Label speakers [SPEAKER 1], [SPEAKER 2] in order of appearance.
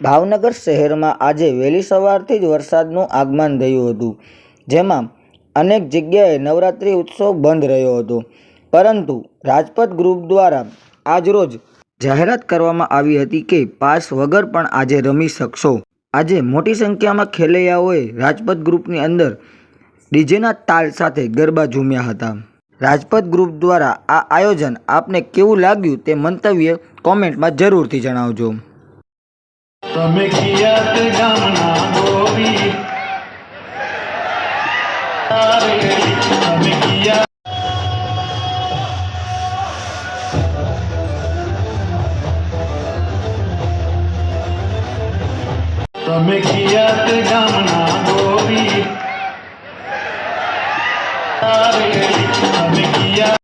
[SPEAKER 1] ભાવનગર શહેરમાં આજે વહેલી સવારથી જ વરસાદનું આગમન થયું હતું, જેમાં અનેક જગ્યાએ નવરાત્રિ ઉત્સવ બંધ રહ્યો હતો, પરંતુ રાજપથ ગ્રુપ દ્વારા આજરોજ જાહેરાત કરવામાં આવી હતી કે પાસ વગર પણ આજે રમી શકશો। આજે મોટી સંખ્યામાં ખેલૈયાઓએ રાજપથ ગ્રુપની અંદર ડીજેના તાલ સાથે ગરબા ઝૂમ્યા હતા। રાજપથ ગ્રુપ દ્વારા આ આયોજન આપને કેવું લાગ્યું તે મંતવ્ય કોમેન્ટમાં જરૂરથી જણાવજો।
[SPEAKER 2] તમે કિયાત ગામના ગોરી તમે કિયા તમે કિયાત ગામના ગોરી તમે કિયા